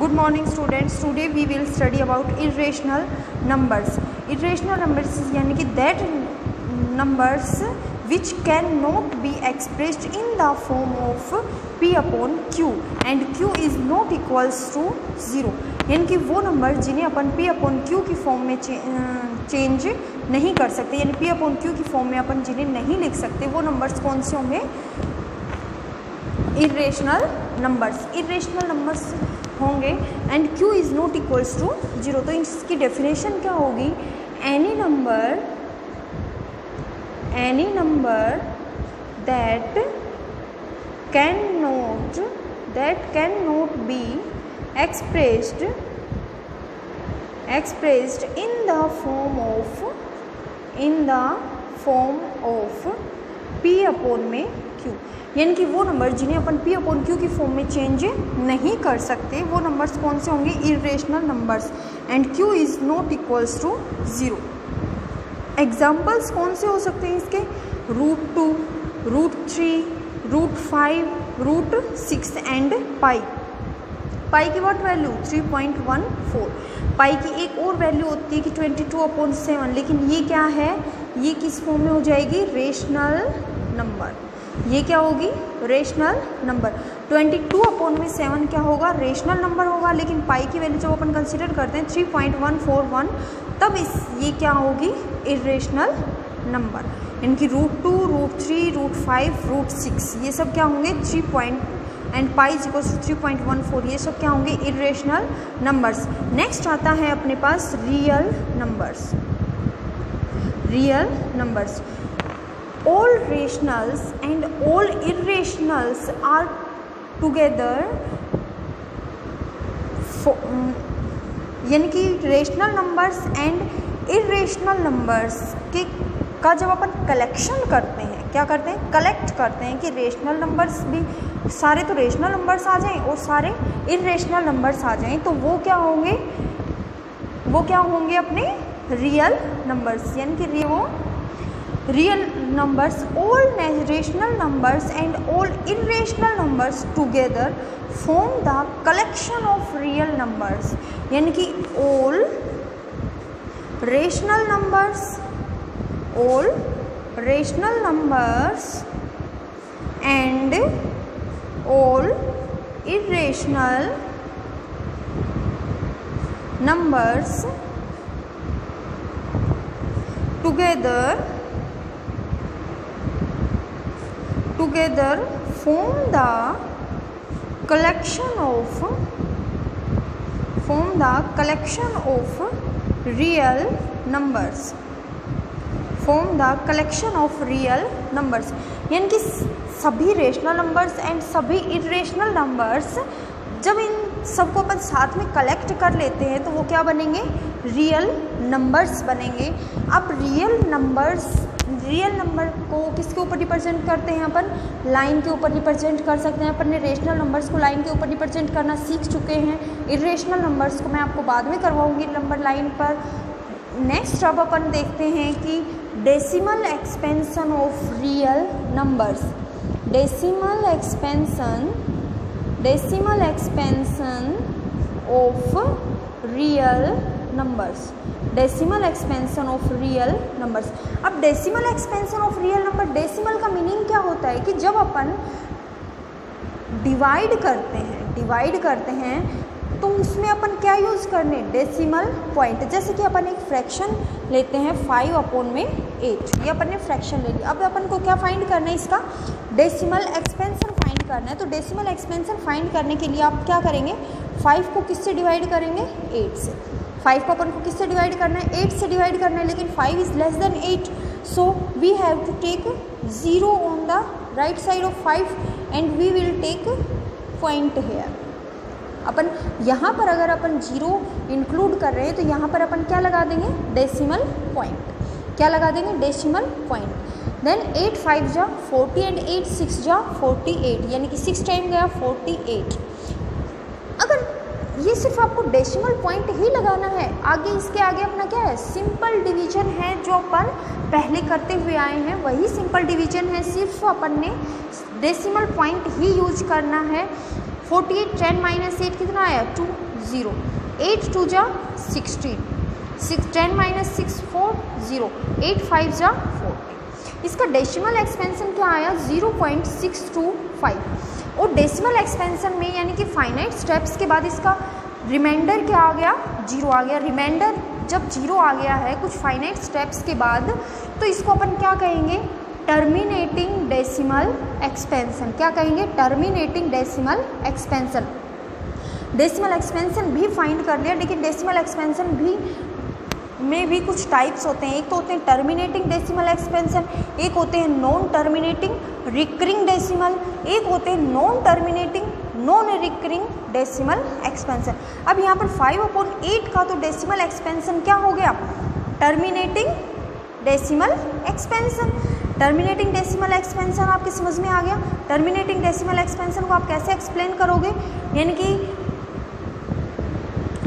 Good morning students. Today we will study about irrational numbers. Irrational numbers यानी कि that numbers which cannot be expressed in the form of p upon q and q is not equals to 0. यानी कि वो number जिन्हें अपन p upon q की form में change नहीं कर सकते, यानी p upon q की फॉर्म में अपन जिन्हें नहीं लिख सकते, वो नंबर्स कौन से होंगे? Irrational numbers. इरेशनल नंबर्स होंगे and q is not equals to 0. तो इसकी डेफिनेशन क्या होगी? Any number that can not be expressed in the form of p upon में q. यानी कि वो नंबर जिन्हें अपन p अपॉन q की फॉर्म में चेंज नहीं कर सकते, वो नंबर्स कौन से होंगे? Irrational numbers. And q is not equals to 0. Examples कौन से हो सकते हैं इसके? √2, √3, √5, √6 एंड पाई. पाई की व्हाट वैल्यू? 3.14. पाई की एक और वैल्यू होती है कि 22/7, लेकिन ये क्या है? ये किस फॉर्म में हो जाएगी? Rational number. ये क्या होगी? Rational number. 22/7 क्या होगा? रेशनल नंबर होगा, लेकिन पाई की वैल्यू जब अपन कंसिडर करते हैं 3.141, तब ये क्या होगी? Irrational number. इनकी √2, √3, √5, √6 ये सब क्या होंगे? And pi is equals to 3.14, ये सब क्या होंगे? Irrational numbers. नेक्स्ट आता है अपने पास real numbers. Real numbers. All rationals and all irrationals are together. यानी कि rational numbers and irrational numbers का जब अपन कलेक्शन करते हैं, क्या करते हैं? कलेक्ट करते हैं कि रेशनल नंबर्स भी सारे तो रेशनल नंबर्स आ जाएं और सारे इरेशनल नंबर्स आ जाएं, तो वो क्या होंगे? वो क्या होंगे? अपने रियल नंबर्स. यानी कि वो real numbers, all rational numbers and all irrational numbers together form the collection of real numbers. यानी कि all rational numbers and all irrational numbers together form the collection of real numbers. यानी कि सभी rational numbers and सभी irrational numbers जब इन सबको अपन साथ में कलेक्ट कर लेते हैं तो वो क्या बनेंगे? रियल नंबर्स बनेंगे. अब रियल नंबर को किसके ऊपर रिप्रेजेंट करते हैं अपन? लाइन के ऊपर रिप्रेजेंट कर सकते हैं. अपन ने रेशनल नंबर्स को लाइन के ऊपर रिप्रेजेंट करना सीख चुके हैं. इरेशनल नंबर्स को मैं आपको बाद में करवाऊंगी नंबर लाइन पर. नेक्स्ट अब अपन देखते हैं कि decimal expansion of real numbers. Decimal expansion of real numbers. Decimal expansion of real numbers. अब decimal expansion of real number, decimal का मीनिंग क्या होता है? कि जब अपन डिवाइड करते हैं तो उसमें अपन क्या यूज़ करने? Decimal point. जैसे कि अपन एक फ्रैक्शन लेते हैं 5/8, ये अपन ने फ्रैक्शन ले लिया. अब अपन को क्या फाइंड करना है? इसका डेसिमल एक्सपेंशन फाइंड करना है. तो डेसिमल एक्सपेंशन फाइंड करने के लिए आप क्या करेंगे? 5 को किससे डिवाइड करेंगे? 8 से. 5 को अपन को किससे डिवाइड करना है? 8 से डिवाइड करना है, लेकिन 5 is less than 8, so we have to take 0 on the right side of 5 and we will take point here. अपन यहाँ पर अगर अपन 0 इंक्लूड कर रहे हैं तो यहाँ पर अपन क्या लगा देंगे? Decimal point. क्या लगा देंगे? Decimal point. देन 8 5 जा 40 एंड 8 6 जा 48, यानी कि 6 टाइम गया 48. अगर ये सिर्फ आपको डेसिमल पॉइंट ही लगाना है, आगे इसके आगे अपना क्या है? सिंपल डिवीजन है जो अपन पहले करते हुए आए हैं, वही सिंपल डिवीजन है. सिर्फ अपन ने डेसिमल पॉइंट ही यूज करना है. 48 10 माइनस 8 कितना आया 2 0, 8 2 जा 16, 10 माइनस 6 4 0, 8 5 जा 40। इसका डेसिमल एक्सपेंशन क्या आया 0.625 और डेसिमल एक्सपेंशन में यानी कि फाइनाइट स्टेप्स के बाद इसका रिमाइंडर क्या आ गया 0 आ गया। रिमाइंडर जब 0 आ गया है कुछ फाइनाइट स्टेप्स के बाद तो इसको अपन क्या कहेंगे टर्मिनेटिंग डेसिमल एक्सपेंशन। क्या कहेंगे terminating decimal expansion. Decimal expansion भी फाइंड कर लिया, लेकिन डेसिमल एक्सपेंशन भी में भी कुछ टाइप्स होते हैं। एक तो होते हैं टर्मिनेटिंग डेसिमल एक्सपेंशन, एक होते हैं नॉन टर्मिनेटिंग रिकरिंग डेसिमल, एक होते हैं non terminating non recurring decimal expansion. अब यहाँ पर 5/8 का तो डेसिमल एक्सपेंशन क्या हो गया terminating decimal expansion. Terminating decimal expansion आपके समझ में आ गया। टर्मिनेटिंग डेसिमल एक्सपेंशन को आप कैसे एक्सप्लेन करोगे, यानी कि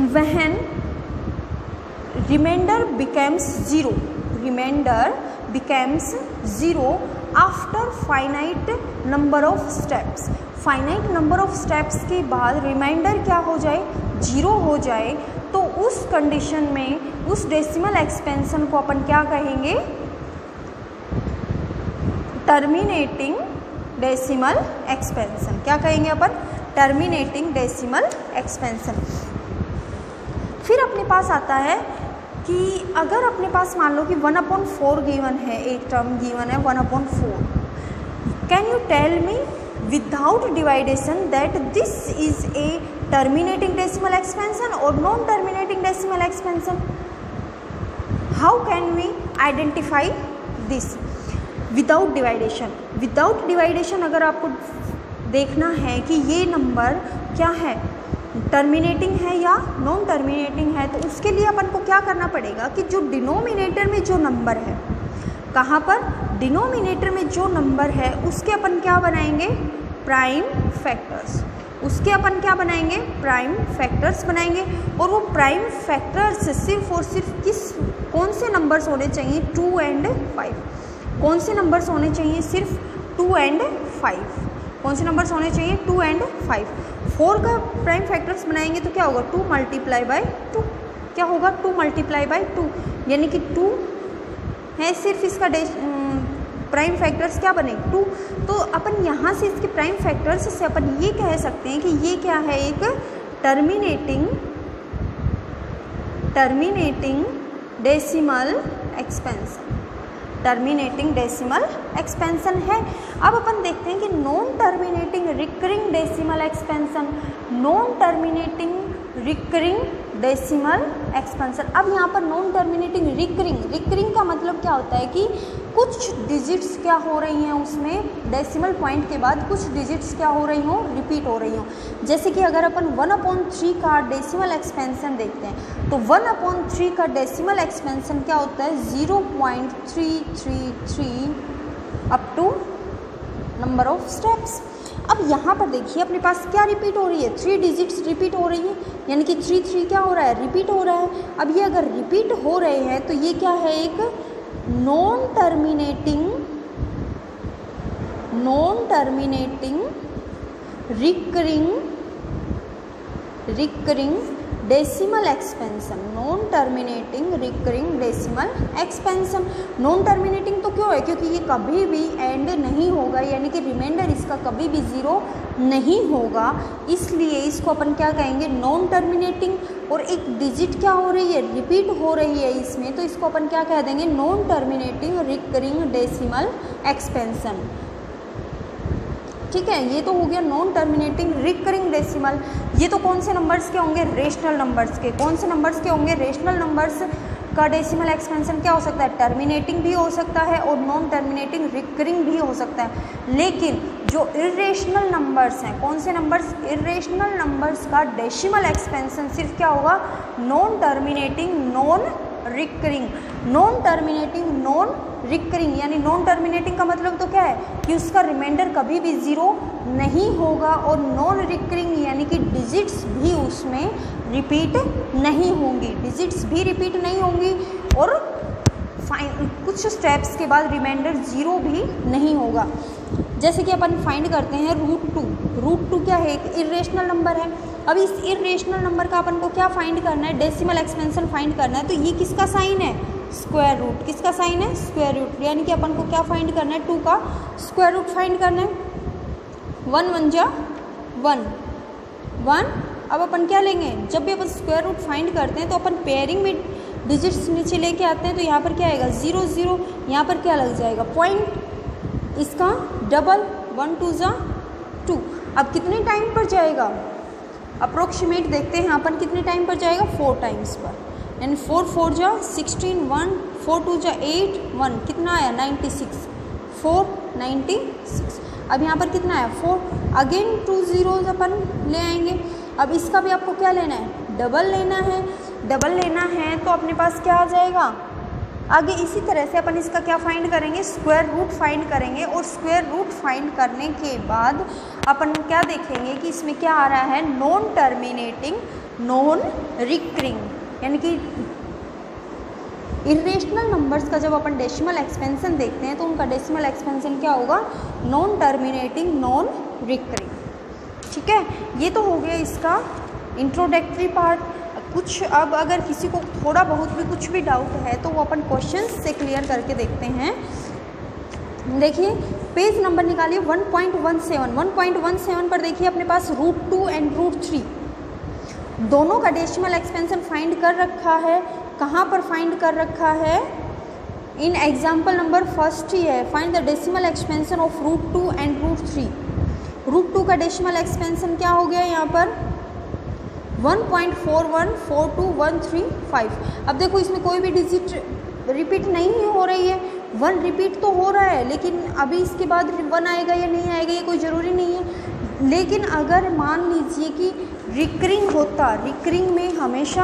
when remainder becomes 0, remainder becomes 0 after finite number of steps. Finite number of steps के बाद रिमाइंडर क्या हो जाए 0 हो जाए, तो उस कंडीशन में उस डेसिमल एक्सपेंशन को अपन क्या कहेंगे टर्मिनेटिंग डेसिमल एक्सपेंशन। क्या कहेंगे अपन टर्मिनेटिंग डेसिमल एक्सपेंशन। फिर अपने पास आता है कि अगर अपने पास मान लो कि 1/4 गिवन है, एक टर्म गिवन है 1/4, can you tell me without division that this is a terminating decimal expansion और non terminating decimal expansion. How can we identify this without division. Without division अगर आपको देखना है कि ये नंबर क्या है टर्मिनेटिंग है या नॉन टर्मिनेटिंग है, तो उसके लिए अपन को क्या करना पड़ेगा कि जो डिनोमिनेटर में जो नंबर है, कहाँ पर डिनोमिनेटर में जो नंबर है उसके अपन क्या बनाएंगे प्राइम फैक्टर्स। उसके अपन क्या बनाएंगे प्राइम फैक्टर्स बनाएंगे। और वो प्राइम फैक्टर्स सिर्फ और सिर्फ कौन से नंबर्स होने चाहिए 2 और 5। कौन से नंबर्स होने चाहिए सिर्फ 2 और 5। कौन से नंबर्स होने चाहिए 2 और 5। 4 का प्राइम फैक्टर्स बनाएंगे तो क्या होगा 2 × 2। क्या होगा 2 × 2, यानी कि 2 है सिर्फ इसका प्राइम फैक्टर्स क्या बने 2। तो अपन यहाँ से इसके प्राइम फैक्टर्स से अपन ये कह सकते हैं कि ये क्या है एक terminating decimal expansion. Terminating decimal expansion है। अब अपन देखते हैं कि non terminating recurring decimal expansion, non terminating recurring decimal expansion. अब यहाँ पर नॉन टर्मिनेटिंग रिकरिंग का मतलब क्या होता है कि कुछ डिजिट्स क्या हो रही हैं उसमें डेसिमल पॉइंट के बाद कुछ डिजिट्स क्या हो रही हों रिपीट हो रही हों। जैसे कि अगर अपन 1/3 का डेसिमल एक्सपेंशन देखते हैं तो 1/3 का डेसिमल एक्सपेंशन क्या होता है 0.333 up to number of steps. अब यहाँ पर देखिए अपने पास क्या रिपीट हो रही है 3 डिजिट्स रिपीट हो रही है, यानी कि 3 क्या हो रहा है रिपीट हो रहा है। अब ये अगर रिपीट हो रहे हैं तो ये क्या है एक non terminating recurring decimal expansion. Non terminating recurring decimal expansion. Non terminating तो क्यों है क्योंकि ये कभी भी एंड नहीं होगा, यानी कि रिमाइंडर इसका कभी भी 0 नहीं होगा, इसलिए इसको अपन क्या कहेंगे नॉन टर्मिनेटिंग। और एक डिजिट क्या हो रही है रिपीट हो रही है इसमें, तो इसको अपन क्या कह देंगे non terminating recurring decimal expansion. ठीक है, ये तो हो गया नॉन टर्मिनेटिंग रिकरिंग डेसिमल। ये तो कौन से नंबर्स के होंगे रेशनल नंबर्स के। कौन से नंबर्स के होंगे रेशनल नंबर्स का डेसिमल एक्सपेंशन क्या हो सकता है टर्मिनेटिंग भी हो सकता है और नॉन टर्मिनेटिंग रिकरिंग भी हो सकता है। लेकिन जो इरेशनल नंबर्स हैं, कौन से नंबर्स इरेशनल नंबर्स का डेसिमल एक्सपेंशन सिर्फ क्या होगा non terminating non recurring. Non terminating non recurring यानी नॉन टर्मिनेटिंग का मतलब तो क्या है कि उसका रिमाइंडर कभी भी 0 नहीं होगा, और नॉन रिकरिंग यानी कि डिजिट्स भी उसमें रिपीट नहीं होंगी, डिजिट्स भी रिपीट नहीं होंगी और कुछ स्टेप्स के बाद रिमाइंडर 0 भी नहीं होगा। जैसे कि अपन फाइंड करते हैं रूट टू क्या है, एक इरेशनल नंबर है। अब इस इरेशनल नंबर का अपन को क्या फाइंड करना है, डेसिमल एक्सपेंशन फाइंड करना है। तो ये किसका साइन है, स्क्वायर रूट। किसका साइन है, स्क्वायर रूट। यानी कि अपन को क्या फाइंड करना है, 2 का स्क्वायर रूट फाइंड करना है। 1 1 जा 1 1। अब अपन क्या लेंगे, जब भी अपन स्क्वायर रूट फाइंड करते हैं तो अपन पेयरिंग में डिजिट्स नीचे लेके आते हैं। तो यहाँ पर क्या आएगा 0 0, यहाँ पर क्या लग जाएगा पॉइंट, इसका डबल 1 2 जा 2। अब कितने टाइम पर जाएगा, अप्रोक्सीमेट देखते हैं अपन कितने टाइम पर जाएगा, 4 टाइम्स पर। यानी 4 4 जा 16, 1 4 2 जा 8, 1 कितना आया 96, 4 96। अब यहाँ पर कितना आया 4, अगेन 2 zeros अपन ले आएंगे। अब इसका भी आपको क्या लेना है, डबल लेना है। डबल लेना है तो अपने पास क्या आ जाएगा, आगे इसी तरह से अपन इसका क्या फाइंड करेंगे, स्क्वायर रूट फाइंड करेंगे। और स्क्वायर रूट फाइंड करने के बाद अपन क्या देखेंगे कि इसमें क्या आ रहा है, नॉन टर्मिनेटिंग नॉन रिकरिंग। यानी कि इरेशनल नंबर्स का जब अपन डेसिमल एक्सपेंशन देखते हैं तो उनका डेसिमल एक्सपेंशन क्या होगा, नॉन टर्मिनेटिंग नॉन रिकरिंग। ठीक है, ये तो हो गया इसका इंट्रोडक्टरी पार्ट। कुछ अब अगर किसी को थोड़ा बहुत भी कुछ भी डाउट है तो वो अपन क्वेश्चंस से क्लियर करके देखते हैं। देखिए पेज नंबर निकालिए 1.17। 1.17 पर देखिए अपने पास √2 एंड √3 दोनों का डेसिमल एक्सपेंशन फाइंड कर रखा है। कहाँ पर फाइंड कर रखा है, इन एग्जाम्पल नंबर फर्स्ट ही है, find the decimal expansion of √2 and √3। √2 का डेसिमल एक्सपेंशन क्या हो गया यहाँ पर 1.414213 अब देखो इसमें कोई भी डिजिट रिपीट नहीं हो रही है, 1 रिपीट तो हो रहा है लेकिन अभी इसके बाद 1 आएगा या नहीं आएगा ये कोई ज़रूरी नहीं है। लेकिन अगर मान लीजिए कि रिकरिंग होता, रिकरिंग में हमेशा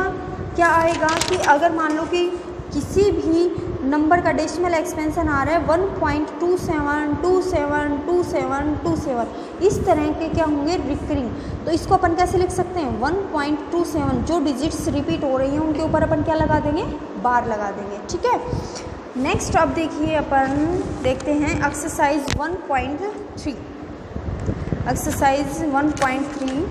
क्या आएगा कि अगर मान लो कि किसी भी नंबर का डेसिमल एक्सपेंशन आ रहा है 1.27272727 इस तरह के क्या होंगे रिकरिंग। तो इसको अपन कैसे लिख सकते हैं 1.27 जो डिजिट्स रिपीट हो रही हैं उनके ऊपर अपन क्या लगा देंगे, बार लगा देंगे। ठीक है, नेक्स्ट अब देखिए अपन देखते हैं एक्सरसाइज 1.3। एक्सरसाइज 1.3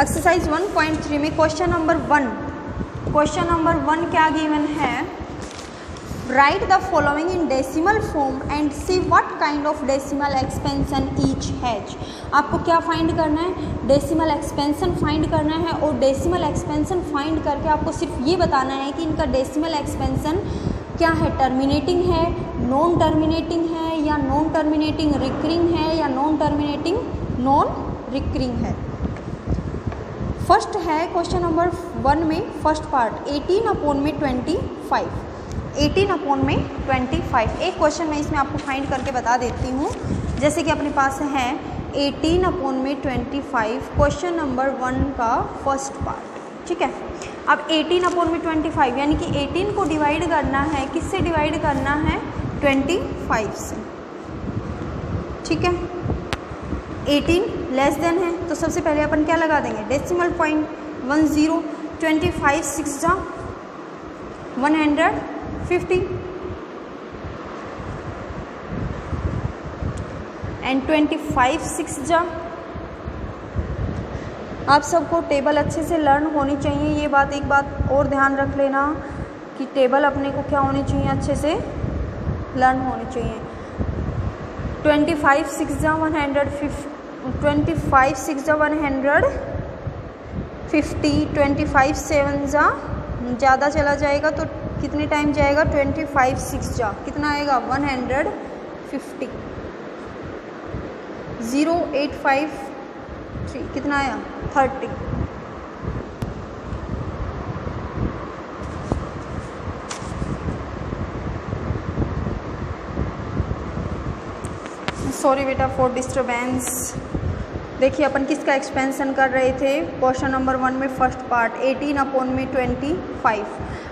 एक्सरसाइज 1.3 में क्वेश्चन नंबर 1 क्या गिवन है, right the following in decimal form and see what kind of decimal expansion each has. आपको क्या फाइंड करना है, डेसिमल एक्सपेंशन फाइंड करना है। और डेसिमल एक्सपेंशन फाइंड करके आपको सिर्फ ये बताना है कि इनका डेसिमल एक्सपेंशन क्या है, टर्मिनेटिंग है, नॉन टर्मिनेटिंग है, या नॉन टर्मिनेटिंग रिकरिंग है, या नॉन टर्मिनेटिंग नॉन रिकरिंग है। फर्स्ट है क्वेश्चन नंबर 1 में फर्स्ट पार्ट 18/25। 18/25 एक क्वेश्चन मैं इसमें आपको फाइंड करके बता देती हूँ। जैसे कि अपने पास है 18/25 क्वेश्चन नंबर 1 का फर्स्ट पार्ट। ठीक है, अब 18/25 यानी कि 18 को डिवाइड करना है, किससे डिवाइड करना है 25 से। ठीक है, 18 लेस देन है तो सबसे पहले अपन क्या लगा देंगे, डेसिमल पॉइंट 10। 25 6 जा 150 एंड 25 6 जा। आप सबको टेबल अच्छे से लर्न होनी चाहिए, ये बात एक बात और ध्यान रख लेना कि टेबल अपने को क्या होनी चाहिए, अच्छे से लर्न होनी चाहिए। 25 6 जा 150, 25 6 जा 150, 25 7 जा ज़्यादा चला जाएगा तो कितने टाइम जाएगा, 25 6 जा कितना आएगा 150, 0853 कितना आया 30। सॉरी बेटा फॉर डिस्टर्बेंस। देखिए अपन किसका एक्सपेंशन कर रहे थे, क्वेश्चन नंबर 1 में फर्स्ट पार्ट 18/25।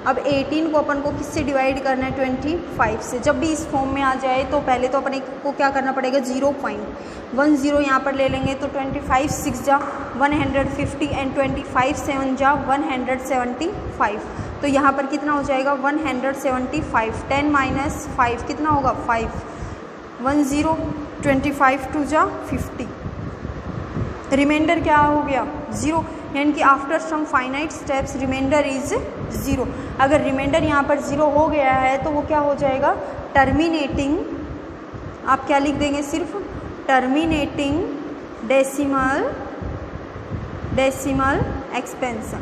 अब 18 को अपन को किससे डिवाइड करना है, 25 से। जब भी इस फॉर्म में आ जाए तो पहले तो अपन को क्या करना पड़ेगा, 0.10 यहाँ पर ले लेंगे तो 25 6 जा 150 एंड 25 7 जा 175। तो यहाँ पर कितना हो जाएगा 175। 10 माइनस 5 कितना होगा 5। 10 25 2 जा 50। रिमाइंडर क्या हो गया 0, यानी कि after some finite steps remainder is 0। अगर रिमाइंडर यहाँ पर 0 हो गया है तो वो क्या हो जाएगा, टर्मिनेटिंग, आप क्या लिख देंगे, सिर्फ terminating decimal expansion,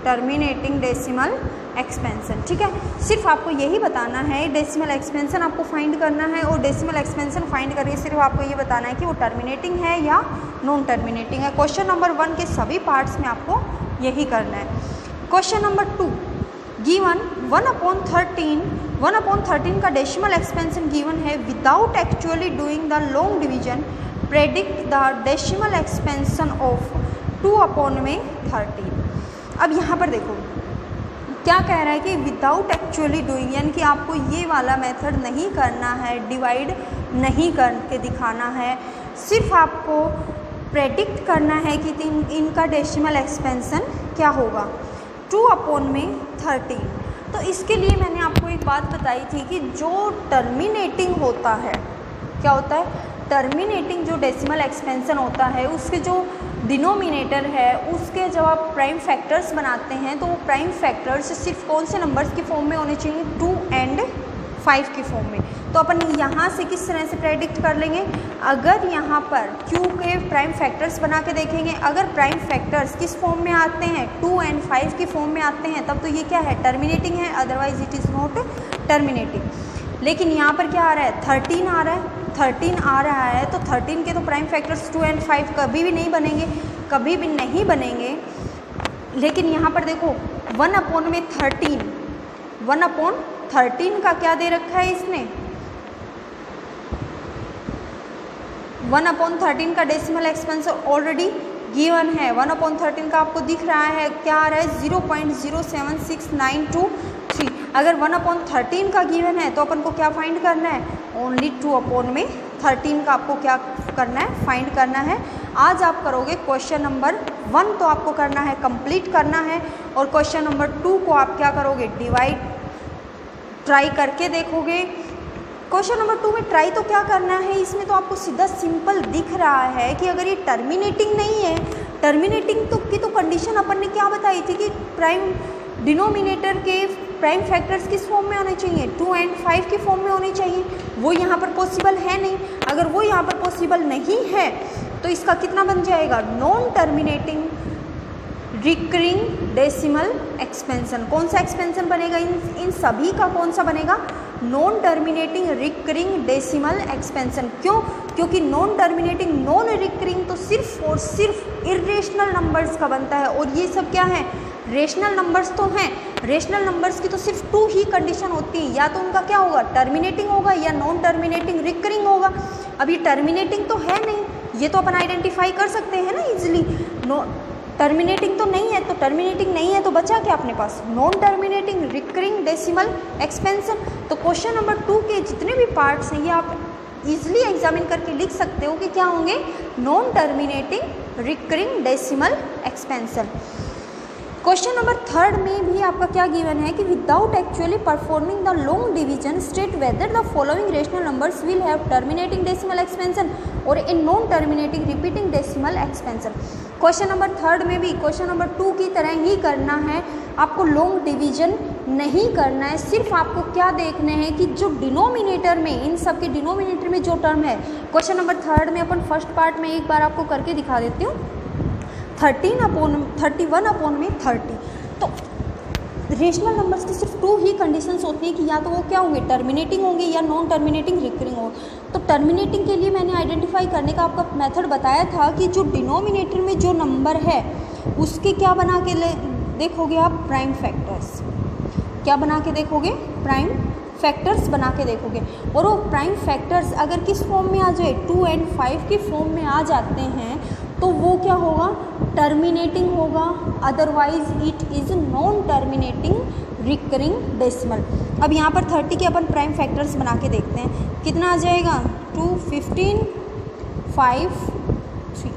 terminating decimal expansion. ठीक है, सिर्फ आपको यही बताना है, डेसिमल एक्सपेंशन आपको फाइंड करना है और डेसिमल एक्सपेंशन फाइंड करके सिर्फ आपको ये बताना है कि वो टर्मिनेटिंग है या नॉन टर्मिनेटिंग है। क्वेश्चन नंबर 1 के सभी पार्ट्स में आपको यही करना है। क्वेश्चन नंबर 2, गिवन 1/13 का डेसिमल एक्सपेंशन गिवन है without actually doing the long division, predict the decimal expansion of 2/13। अब यहाँ पर देखो क्या कह रहा है कि विदाउट एक्चुअली डूइंग, यानी कि आपको ये वाला मेथड नहीं करना है, डिवाइड नहीं करके दिखाना है, सिर्फ आपको प्रेडिक्ट करना है कि इनका डेसिमल एक्सपेंशन क्या होगा 2/13। तो इसके लिए मैंने आपको एक बात बताई थी कि जो टर्मिनेटिंग होता है, क्या होता है, टर्मिनेटिंग जो डेसिमल एक्सपेंशन होता है उसके जो डिनोमिनेटर है उसके जब आप प्राइम फैक्टर्स बनाते हैं तो वो प्राइम फैक्टर्स सिर्फ कौन से नंबर्स की फॉर्म में होने चाहिए, 2 and 5 की फॉर्म में। तो अपन यहाँ से किस तरह से प्रेडिक्ट कर लेंगे, अगर यहाँ पर Q के प्राइम फैक्टर्स बना के देखेंगे, अगर प्राइम फैक्टर्स किस फॉर्म में आते हैं, 2 and 5 की फॉर्म में आते हैं, तब तो ये क्या है, टर्मिनेटिंग है, otherwise it is not terminating. लेकिन यहाँ पर क्या आ रहा है, 13 आ रहा है, 13 आ रहा है, तो 13 के तो प्राइम फैक्टर्स 2 and 5 कभी भी नहीं बनेंगे, कभी भी नहीं बनेंगे। लेकिन यहाँ पर देखो 1/13, 1/13 का क्या दे रखा है इसने, 1/13 का डेसिमल एक्सपेंशन ऑलरेडी गिवन है। 1/13 का आपको दिख रहा है, क्या आ रहा है 0.076923। अगर 1/13 का गिवन है तो अपन को क्या फाइंड करना है, ओनली 2/13 का आपको क्या करना है, फाइंड करना है। आज आप करोगे क्वेश्चन नंबर 1 तो आपको करना है, कंप्लीट करना है, और क्वेश्चन नंबर 2 को आप क्या करोगे, डिवाइड ट्राई करके देखोगे। क्वेश्चन नंबर 2 में ट्राई तो क्या करना है, इसमें तो आपको सीधा सिंपल दिख रहा है कि अगर ये टर्मिनेटिंग नहीं है, टर्मिनेटिंग तो की तो कंडीशन अपन ने क्या बताई थी कि प्राइम डिनोमिनेटर के प्राइम फैक्टर्स किस फॉर्म में होने चाहिए, 2 and 5 की फॉर्म में होने चाहिए। वो यहाँ पर पॉसिबल है नहीं, अगर वो यहाँ पर पॉसिबल नहीं है तो इसका कितना बन जाएगा, non terminating recurring decimal expansion. कौन सा एक्सपेंशन बनेगा, इन सभी का कौन सा बनेगा, non terminating recurring decimal expansion. क्यों, क्योंकि नॉन टर्मिनेटिंग नॉन रिकरिंग तो सिर्फ और सिर्फ इरेशनल नंबर्स का बनता है, और ये सब क्या है, रेशनल नंबर्स तो हैं। रेशनल नंबर्स की तो सिर्फ 2 ही कंडीशन होती है, या तो उनका क्या होगा, टर्मिनेटिंग होगा या नॉन टर्मिनेटिंग रिकरिंग होगा। अब ये टर्मिनेटिंग तो है नहीं, ये तो अपन आइडेंटिफाई कर सकते हैं ना इजीली। टर्मिनेटिंग तो नहीं है, तो टर्मिनेटिंग नहीं है तो बचा क्या अपने पास, non terminating recurring decimal expansion. तो क्वेश्चन नंबर 2 के जितने भी पार्ट्स हैं ये आप इजीली एग्जामिन करके लिख सकते हो कि क्या होंगे, non terminating recurring decimal expansion. Question number 3 में भी आपका क्या गिवन है कि without actually performing the long division state whether the following rational numbers will have terminating decimal expansion और इन non terminating repeating decimal expansion. Question number 3 में भी क्वेश्चन नंबर 2 की तरह ही करना है, आपको लॉन्ग डिवीजन नहीं करना है, सिर्फ आपको क्या देखना है कि जो डिनोमिनेटर में, इन सब के डिनोमिनेटर में जो टर्म है, क्वेश्चन नंबर 3 में अपन फर्स्ट पार्ट में एक बार आपको करके दिखा देती हूँ, 31/30। तो रेशनल नंबर्स की सिर्फ 2 ही कंडीशंस होती हैं कि या तो वो क्या होंगे, टर्मिनेटिंग होंगे या नॉन टर्मिनेटिंग रिकरिंग होंगे। तो टर्मिनेटिंग के लिए मैंने आइडेंटिफाई करने का आपका मेथड बताया था कि जो डिनोमिनेटर में जो नंबर है उसके क्या बना के देखोगे आप, प्राइम फैक्टर्स। क्या बना के देखोगे, प्राइम फैक्टर्स बना के देखोगे। और वो प्राइम फैक्टर्स अगर किस फॉर्म में आ जाए, 2 and 5 की फॉर्म में आ जाते हैं तो वो क्या होगा, टर्मिनेटिंग होगा, otherwise it is non terminating recurring decimal. अब यहाँ पर 30 के अपन प्राइम फैक्टर्स बना के देखते हैं, कितना आ जाएगा 2, 15, 5, 3।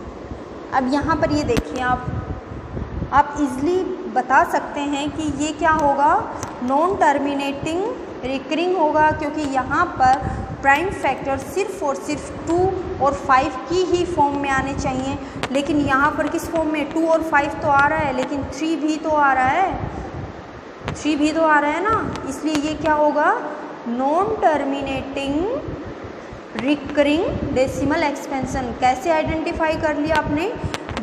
अब यहाँ पर ये देखिए आप इजली बता सकते हैं कि ये क्या होगा, नॉन टर्मिनेटिंग रिकरिंग होगा, क्योंकि यहाँ पर प्राइम फैक्टर सिर्फ और सिर्फ 2 और 5 की ही फॉर्म में आने चाहिए, लेकिन यहाँ पर किस फॉर्म में 2 और 5 तो आ रहा है, लेकिन 3 भी तो आ रहा है, ना, इसलिए ये क्या होगा, non terminating recurring decimal expansion. कैसे आइडेंटिफाई कर लिया आपने,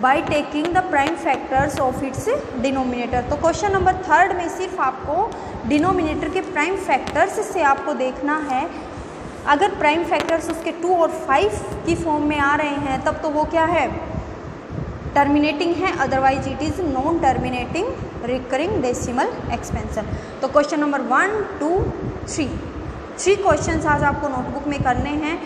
by taking the prime factors of its denominator. तो क्वेश्चन नंबर 3 में सिर्फ आपको डिनोमिनेटर के प्राइम फैक्टर्स से आपको देखना है, अगर प्राइम फैक्टर्स उसके 2 और 5 की फॉर्म में आ रहे हैं तब तो वो क्या है, टर्मिनेटिंग है, otherwise it is non terminating recurring decimal expansion. तो क्वेश्चन नंबर 1, 2, 3 क्वेश्चंस आज आपको नोटबुक में करने हैं,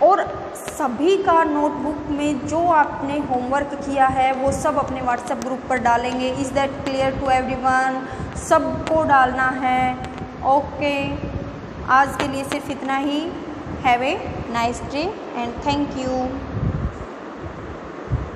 और सभी का नोटबुक में जो आपने होमवर्क किया है वो सब अपने व्हाट्सएप ग्रुप पर डालेंगे। Is that clear to everyone? सबको डालना है। ओके, आज के लिए सिर्फ इतना ही। Have a nice day and thank you.